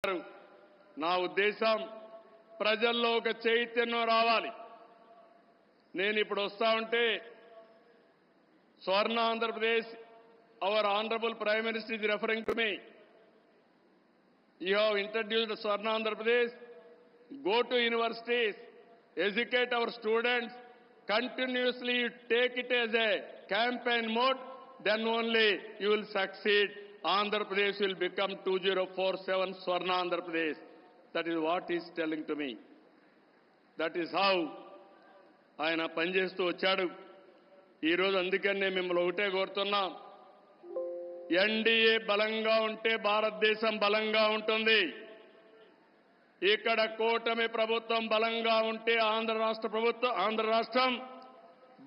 నా ఉద్దేశం ప్రజల్లో ఒక చైతన్యం రావాలి. నేను ఇప్పుడు వస్తా ఉంటే స్వర్ణ Andhra Pradesh, our honourable prime minister is referring to me. You have introduced Swarna Andhra Pradesh. Go to universities, educate our students, continuously take it as a campaign mode, then only you will succeed. Andhra Pradesh will become 2047 Swarna Andhra Pradesh. That is what he is telling to me. That is how ఆయన పనిచేస్తూ వచ్చాడు. ఈరోజు అందుకనే మిమ్మల్ని ఒకటే కోరుతున్నాం, NDA బలంగా ఉంటే భారతదేశం బలంగా ఉంటుంది. ఇక్కడ కూటమి ప్రభుత్వం బలంగా ఉంటే ఆంధ్ర రాష్ట్రం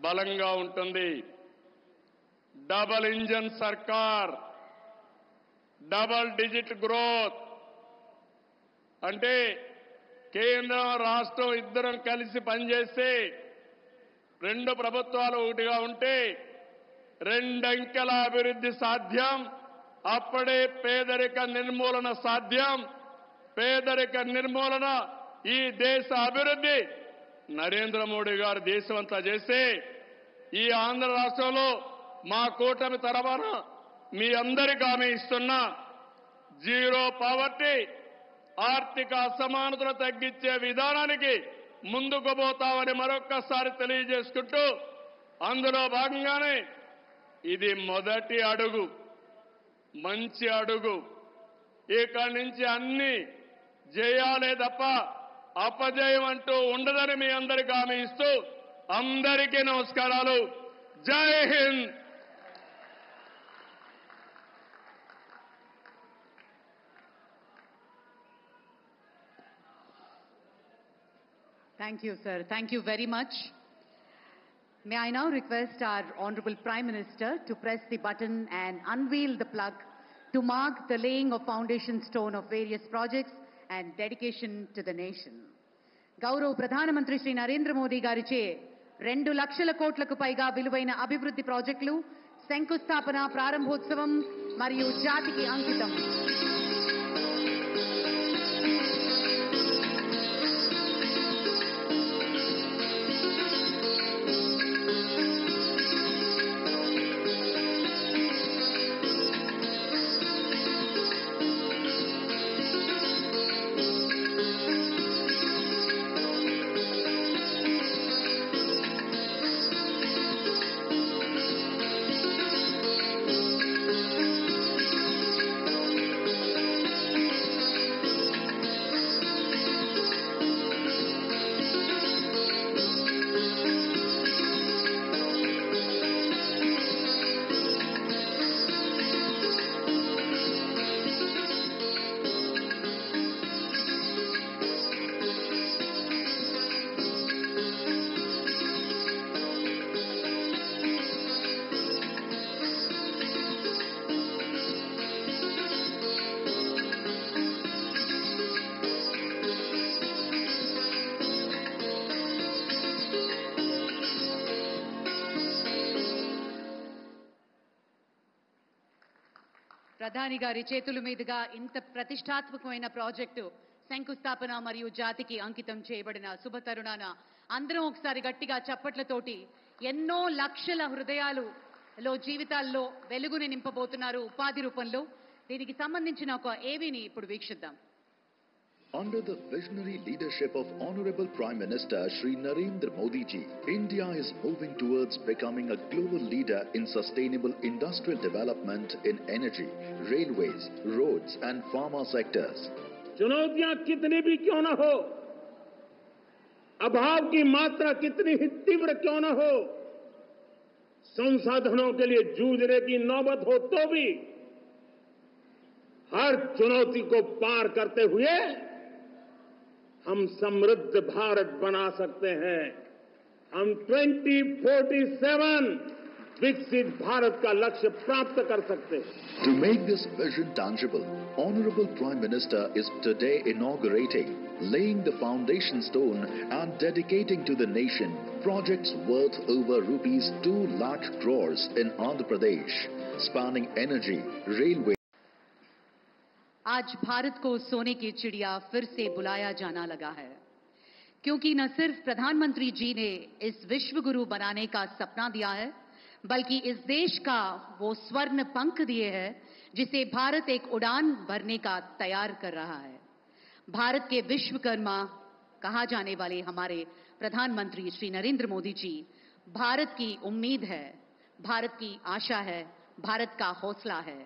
బలంగా ఉంటుంది. డబల్ ఇంజన్ సర్కార్, డబల్ డిజిట్ గ్రోత్ అంటే కేంద్రం రాష్ట్రం ఇద్దరం కలిసి పనిచేస్తే, రెండు ప్రభుత్వాలు ఒకటిగా ఉంటే రెండంకెల అభివృద్ధి సాధ్యం. అప్పుడే పేదరిక నిర్మూలన సాధ్యం. పేదరిక నిర్మూలన, ఈ దేశ అభివృద్ధి నరేంద్ర మోడీ గారు దేశమంతా చేస్తే, ఈ ఆంధ్ర రాష్ట్రంలో మా కూటమి తరఫున మీ అందరికీ హామీ ఇస్తున్నా, జీరో పావర్టీ, ఆర్థిక అసమానతలు తగ్గించే విధానానికి ముందుకు పోతామని మరొక్కసారి తెలియజేసుకుంటూ, అందులో భాగంగానే ఇది మొదటి అడుగు, మంచి అడుగు. ఇక్కడి నుంచి అన్ని జయాలే తప్ప అపజయం అంటూ ఉండదని మీ అందరికీ హామీ ఇస్తూ, అందరికీ నమస్కారాలు. జై Hind. Thank you, sir. Thank you very much. May I now request our Honorable Prime Minister to press the button and unveil the plug to mark the laying of foundation stone of various projects and dedication to the nation. గౌరవ ప్రధానమంత్రి శ్రీ నరేంద్ర మోదీ గారిచే 2 లక్షల కోట్లకు పైగా విలువైన అభివృద్ధి ప్రాజెక్టులు శంకుస్థాపన, ప్రారంభోత్సవం మరియు జాతికి అంకితం. ప్రధాని గారి చేతుల మీదుగా ఇంత ప్రతిష్టాత్మకమైన ప్రాజెక్టు శంకుస్థాపన మరియు జాతికి అంకితం చేయబడిన శుభతరుణాన అందరం ఒకసారి గట్టిగా చప్పట్లతోటి ఎన్నో లక్షల హృదయాలలో జీవితాల్లో వెలుగుని నింపబోతున్నారు ఉపాధి రూపంలో. దీనికి సంబంధించిన ఒక ఏవీని ఇప్పుడు వీక్షిద్దాం. Under the visionary leadership of Honorable Prime Minister Shri Narendra Modi ji, India is moving towards becoming a global leader in sustainable industrial development in energy, railways, roads and pharma sectors. चुनौतियां कितनी भी क्यों न हो, अभाव की मात्रा कितनी ही तीव्र क्यों न हो, संसाधनों के लिए जूझने की नौबत हो तो भी हर चुनौती को पार करते हुए हम समृद्ध भारत बना सकते हैं. हम 2047 विकसित भारत का लक्ष्य प्राप्त कर सकते हैं. To make this vision tangible, Honorable Prime Minister is today inaugurating, laying the foundation stone and dedicating to the nation projects worth over rupees 2 lakh crores in Andhra Pradesh, spanning energy, railway. ఆ आज भारत को सोने की चिड़िया फिर से बुलाया जाना लगा है, क्योंकि न सिर्फ प्रधानमंत्री जी ने इस विश्व गुरु बनाने का सपना दिया है, बल्कि इस देश का वो स्वर्ण पंख दिए हैं जिसे भारत एक उड़ान भरने का तैयार कर रहा है। भारत के विश्वकर्मा कहा जाने वाले हमारे प्रधानमंत्री श्री नरेंद्र मोदी जी भारत की उम्मीद है, भारत की आशा है, भारत का हौसला है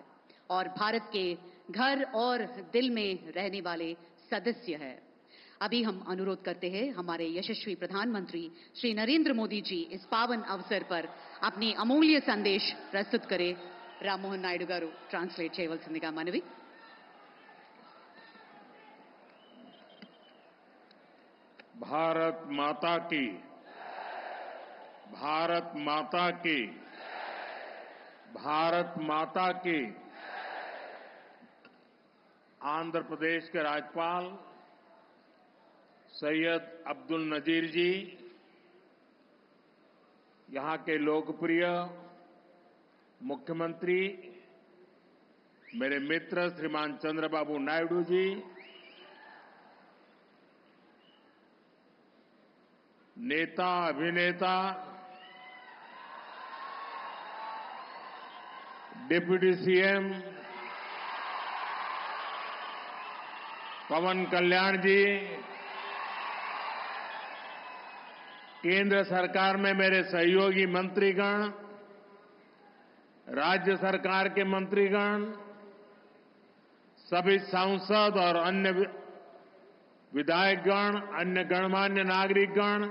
और भारत के घर और दिल में रहने वाले सदस्य है। अभी हम अनुरोध करते हैं हमारे यशस्वी प्रधानमंत्री श्री नरेंद्र मोदी जी इस पावन अवसर पर अपनी अमूल्य संदेश प्रस्तुत करें। राम मोहन नायडू गारू ट्रांसलेट చేయవలసిందిగా మనవి। भारत माता की, भारत माता की, भारत माता की। आंध्र प्रदेश के राज्यपाल सैयद अब्दुल नजीर जी, यहां के लोकप्रिय मुख्यमंत्री मेरे मित्र श्रीमान चंद्रबाबू नायडू जी, नेता अभिनेता डिप्टी सीएम पवन कल्याण जी, केंद्र सरकार में मेरे सहयोगी मंत्रीगण, राज्य सरकार के मंत्रीगण, सभी सांसद और अन्य विधायकगण, अन्य गणमान्य नागरिकगण,